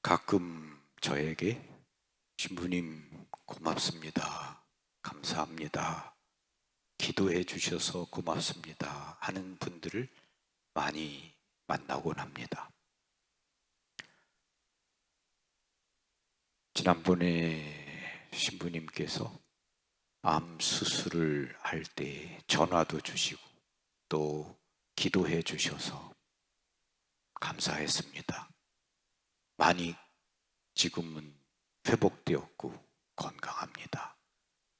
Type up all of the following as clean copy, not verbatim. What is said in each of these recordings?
가끔 저에게 신부님 고맙습니다. 감사합니다. 기도해 주셔서 고맙습니다. 하는 분들을 많이 만나곤 합니다. 지난번에 신부님께서 암 수술을 할 때 전화도 주시고 또 기도해 주셔서 감사했습니다. 많이 지금은 회복되었고 건강합니다.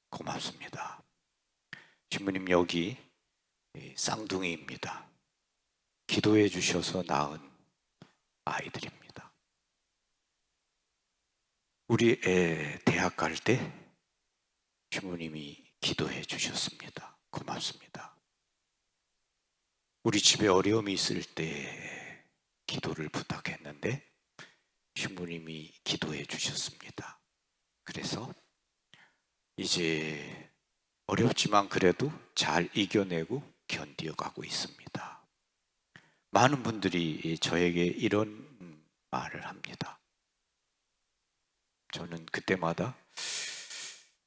고맙습니다. 신부님 여기 쌍둥이입니다. 기도해 주셔서 낳은 아이들입니다. 우리 애 대학 갈 때 신부님이 기도해 주셨습니다. 고맙습니다. 우리 집에 어려움이 있을 때 기도를 부탁했는데 신부님이 기도해 주셨습니다. 그래서 이제 어렵지만 그래도 잘 이겨내고 견뎌가고 있습니다. 많은 분들이 저에게 이런 말을 합니다. 저는 그때마다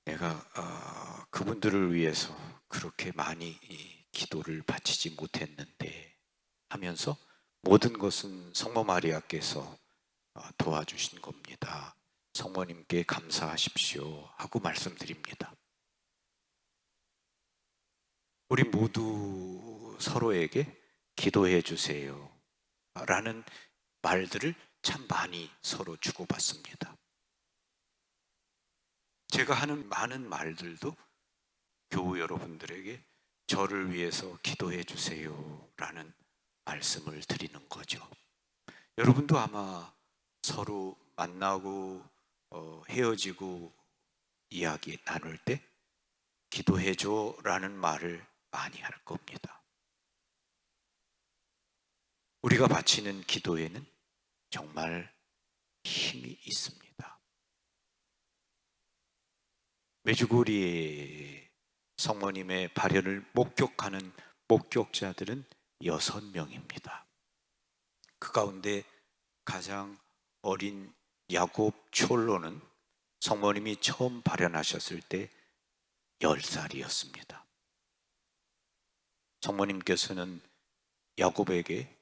내가 그분들을 위해서 그렇게 많이 기도를 바치지 못했는데 하면서 모든 것은 성모 마리아께서 도와주신 겁니다. 성모님께 감사하십시오 하고 말씀드립니다. 우리 모두 서로에게 기도해 주세요 라는 말들을 참 많이 서로 주고받습니다. 제가 하는 많은 말들도 교우 여러분들에게 저를 위해서 기도해 주세요 라는 말씀을 드리는 거죠. 여러분도 아마 서로 만나고 헤어지고 이야기 나눌 때 기도해 줘 라는 말을 많이 할 겁니다. 우리가 바치는 기도에는 정말 힘이 있습니다. 메주고리에 성모님의 발현을 목격하는 목격자들은 6명입니다. 그 가운데 가장 어린 야곱 촐로는 성모님이 처음 발현하셨을 때 10살이었습니다. 성모님께서는 야곱에게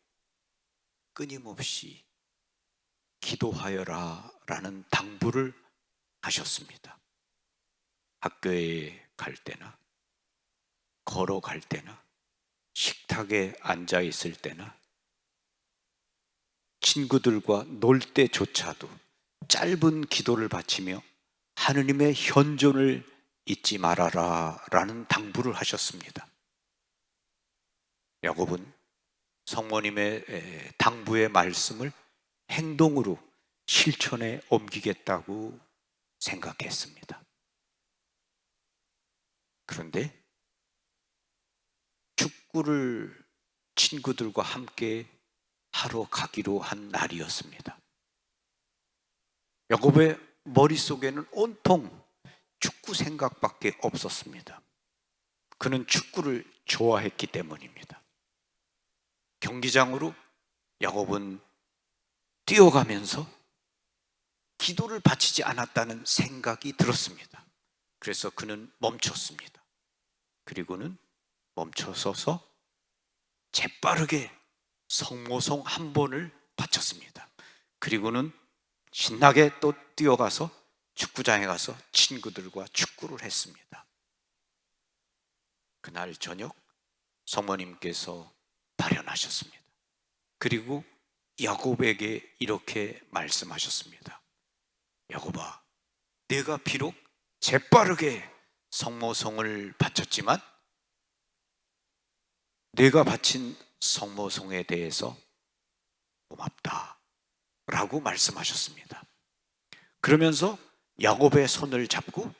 끊임없이 기도하여라 라는 당부를 하셨습니다. 학교에 갈 때나 걸어갈 때나 식탁에 앉아 있을 때나 친구들과 놀 때조차도 짧은 기도를 바치며 하느님의 현존을 잊지 말아라 라는 당부를 하셨습니다. 야곱은 성모님의 당부의 말씀을 행동으로 실천에 옮기겠다고 생각했습니다. 그런데 축구를 친구들과 함께 하러 가기로 한 날이었습니다. 야곱의 머릿속에는 온통 축구 생각밖에 없었습니다. 그는 축구를 좋아했기 때문입니다. 경기장으로 야곱은 뛰어가면서 기도를 바치지 않았다는 생각이 들었습니다. 그래서 그는 멈췄습니다. 그리고는 멈춰서서 재빠르게 성모송 한 번을 바쳤습니다. 그리고는 신나게 또 뛰어가서 축구장에 가서 친구들과 축구를 했습니다. 그날 저녁 성모님께서 발현하셨습니다. 그리고 야곱에게 이렇게 말씀하셨습니다. 야곱아, 내가 비록 재빠르게 성모송을 바쳤지만 내가 바친 성모송에 대해서 고맙다 라고 말씀하셨습니다. 그러면서 야곱의 손을 잡고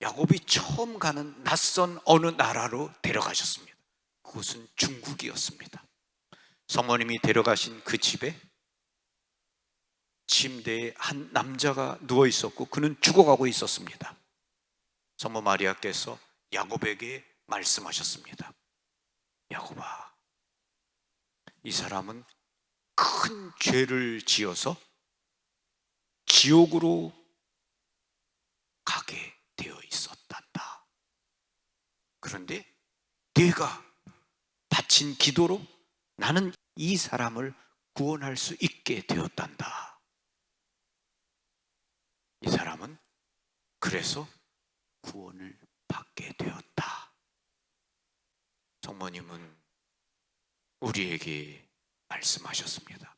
야곱이 처음 가는 낯선 어느 나라로 데려가셨습니다. 그곳은 중국이었습니다. 성모님이 데려가신 그 집에 침대에 한 남자가 누워 있었고 그는 죽어가고 있었습니다. 성모 마리아께서 야곱에게 말씀하셨습니다. 야곱아, 이 사람은 큰 죄를 지어서 지옥으로 가게 되어 있었단다. 그런데 네가 바친 기도로 나는 이 사람을 구원할 수 있게 되었단다. 이 사람은 그래서 구원을 받게 되었다. 성모님은 우리에게 말씀하셨습니다.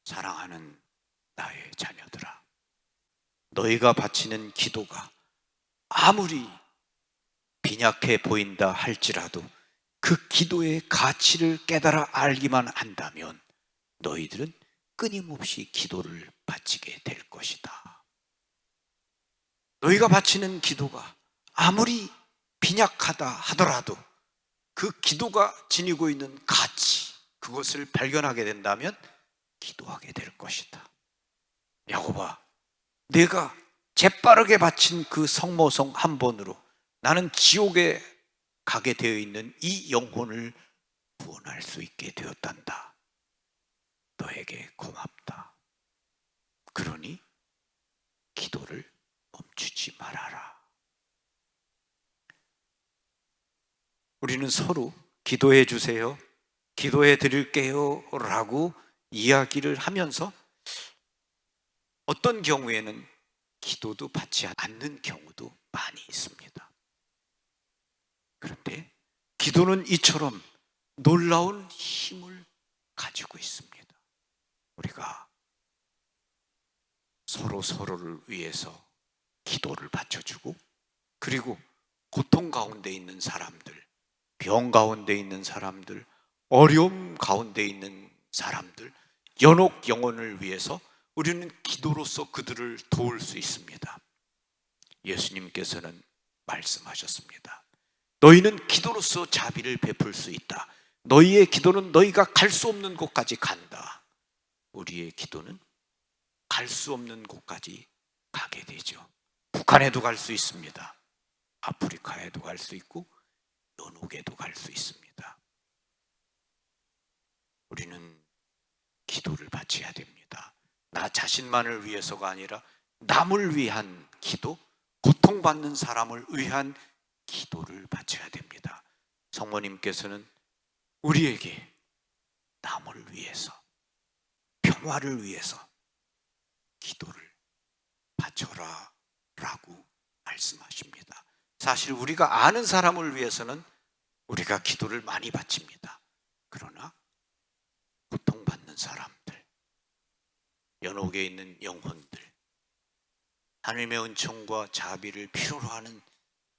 사랑하는 나의 자녀들아, 너희가 바치는 기도가 아무리 빈약해 보인다 할지라도 그 기도의 가치를 깨달아 알기만 한다면 너희들은 끊임없이 기도를 바치게 될 것이다. 너희가 바치는 기도가 아무리 빈약하다 하더라도 그 기도가 지니고 있는 가치, 그것을 발견하게 된다면 기도하게 될 것이다. 야곱아, 내가 재빠르게 바친 그 성모성 한 번으로 나는 지옥에 가게 되어 있는 이 영혼을 구원할 수 있게 되었단다. 너에게 고맙다. 그러니 기도를 멈추지 말아라. 우리는 서로 기도해 주세요, 기도해 드릴게요 라고 이야기를 하면서 어떤 경우에는 기도도 받지 않는 경우도 많이 있습니다. 그런데 기도는 이처럼 놀라운 힘을 가지고 있습니다. 우리가 서로를 위해서 기도를 바쳐주고, 그리고 고통 가운데 있는 사람들, 병 가운데 있는 사람들, 어려움 가운데 있는 사람들, 연옥 영혼을 위해서 우리는 기도로서 그들을 도울 수 있습니다. 예수님께서는 말씀하셨습니다. 너희는 기도로서 자비를 베풀 수 있다. 너희의 기도는 너희가 갈 수 없는 곳까지 간다. 우리의 기도는 갈 수 없는 곳까지 가게 되죠. 북한에도 갈 수 있습니다. 아프리카에도 갈 수 있고 연옥에도 갈 수 있습니다. 우리는 기도를 바쳐야 됩니다. 나 자신만을 위해서가 아니라 남을 위한 기도, 고통받는 사람을 위한 기도를 바쳐야 됩니다. 성모님께서는 우리에게 남을 위해서, 평화를 위해서 기도를 바쳐라 라고 말씀하십니다. 사실 우리가 아는 사람을 위해서는 우리가 기도를 많이 바칩니다. 그러나 고통받는 사람들, 연옥에 있는 영혼들, 하나님의 은총과 자비를 필요로 하는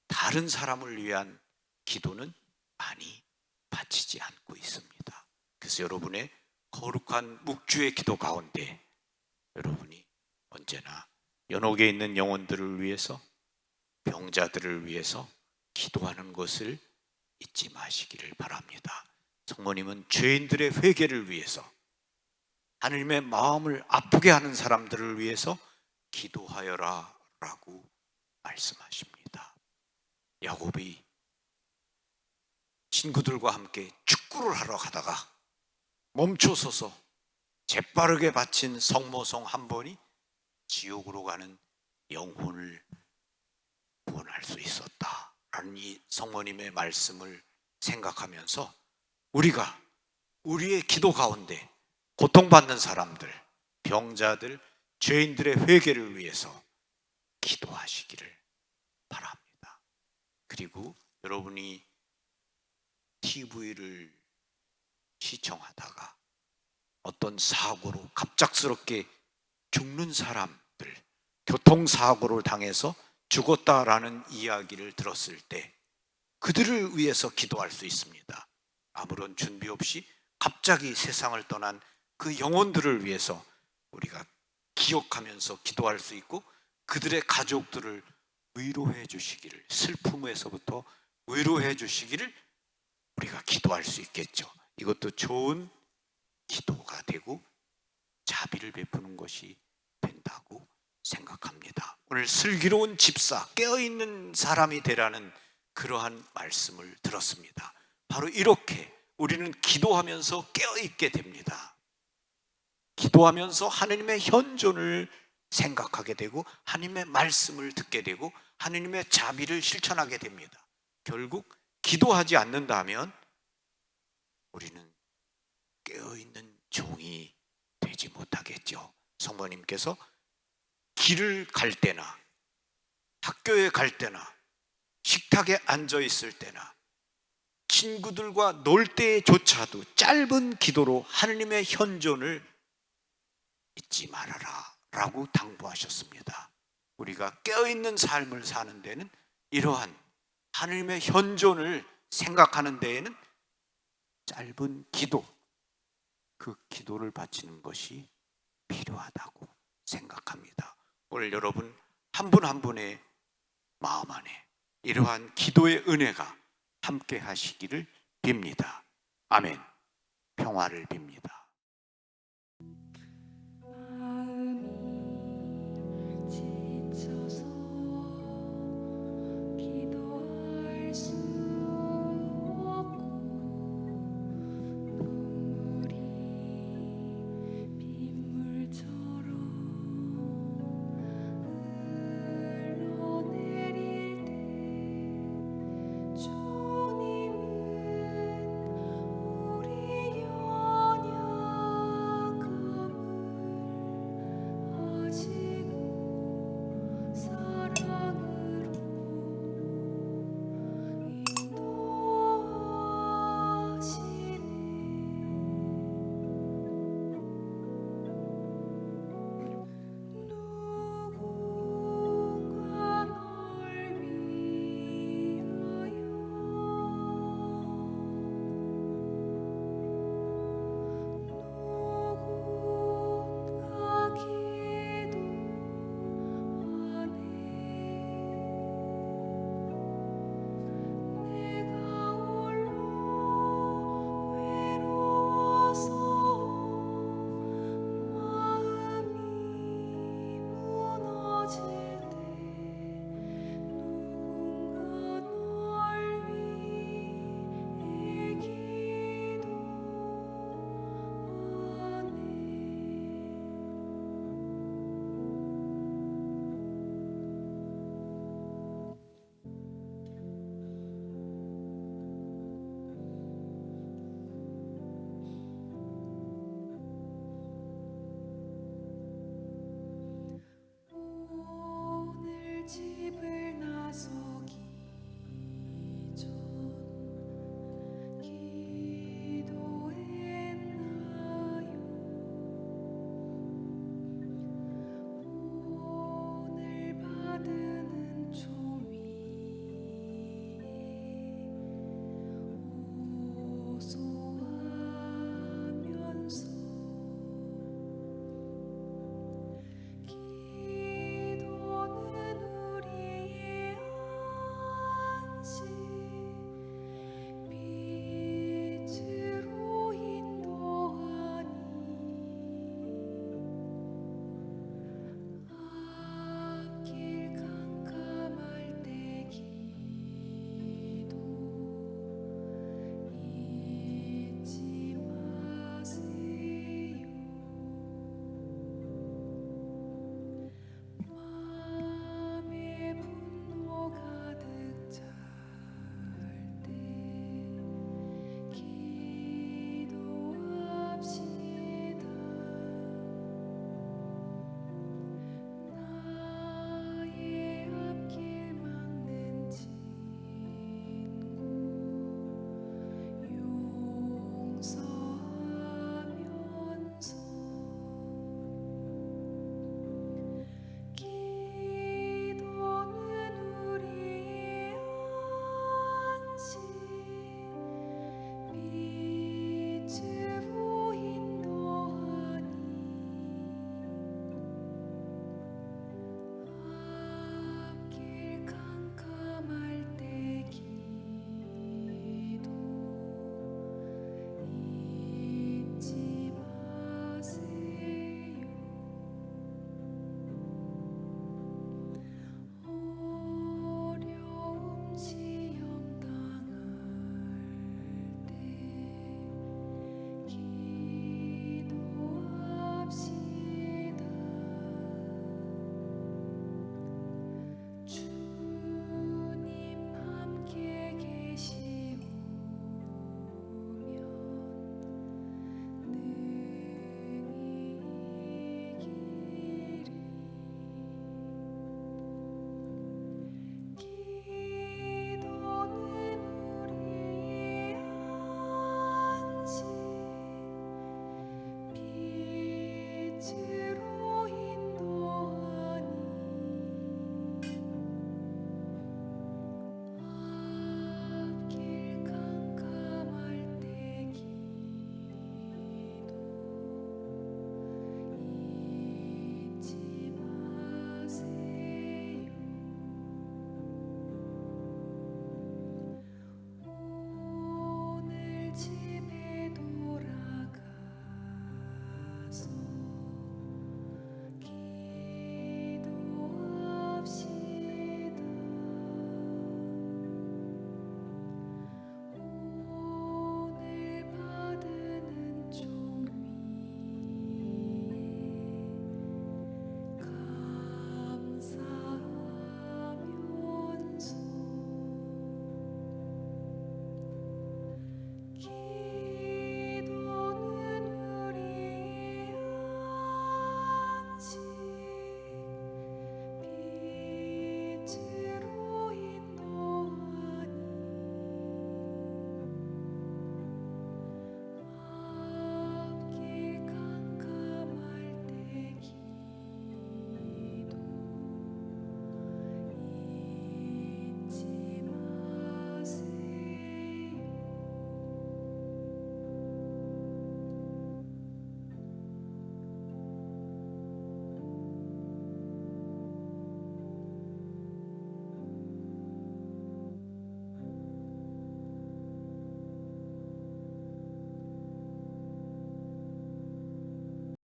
다른 사람을 위한 기도는 많이 바치지 않고 있습니다. 그래서 여러분의 거룩한 묵주의 기도 가운데 여러분이 언제나 연옥에 있는 영혼들을 위해서, 병자들을 위해서 기도하는 것을 잊지 마시기를 바랍니다. 성모님은 죄인들의 회개를 위해서, 하나님의 마음을 아프게 하는 사람들을 위해서 기도하여라 라고 말씀하십니다. 야곱이 친구들과 함께 축구를 하러 가다가 멈춰서서 재빠르게 바친 성모성 한 번이 지옥으로 가는 영혼을 구원할 수 있었다 라는 이 성모님의 말씀을 생각하면서 우리가 우리의 기도 가운데 고통받는 사람들, 병자들, 죄인들의 회개를 위해서 기도하시기를 바랍니다. 그리고 여러분이 TV를 시청하다가 어떤 사고로 갑작스럽게 죽는 사람들, 교통사고를 당해서 죽었다라는 이야기를 들었을 때 그들을 위해서 기도할 수 있습니다. 아무런 준비 없이 갑자기 세상을 떠난 그 영혼들을 위해서 우리가 기억하면서 기도할 수 있고, 그들의 가족들을 위로해 주시기를, 슬픔에서부터 위로해 주시기를 우리가 기도할 수 있겠죠. 이것도 좋은 기도가 되고 자비를 베푸는 것이 된다고 생각합니다. 오늘 슬기로운 집사, 깨어있는 사람이 되라는 그러한 말씀을 들었습니다. 바로 이렇게 우리는 기도하면서 깨어있게 됩니다. 기도하면서 하나님의 현존을 생각하게 되고 하나님의 말씀을 듣게 되고 하나님의 자비를 실천하게 됩니다. 결국 기도하지 않는다면 우리는 깨어있는 종이 되지 못하겠죠. 성모님께서 길을 갈 때나 학교에 갈 때나 식탁에 앉아 있을 때나 친구들과 놀 때조차도 짧은 기도로 하나님의 현존을 잊지 말아라 라고 당부하셨습니다. 우리가 깨어있는 삶을 사는 데는 이러한 하나님의 현존을 생각하는 데에는 짧은 기도, 그 기도를 바치는 것이 필요하다고 생각합니다. 오늘 여러분 한 분 한 분의 마음 안에 이러한 기도의 은혜가 함께 하시기를 빕니다. 아멘. 평화를 빕니다.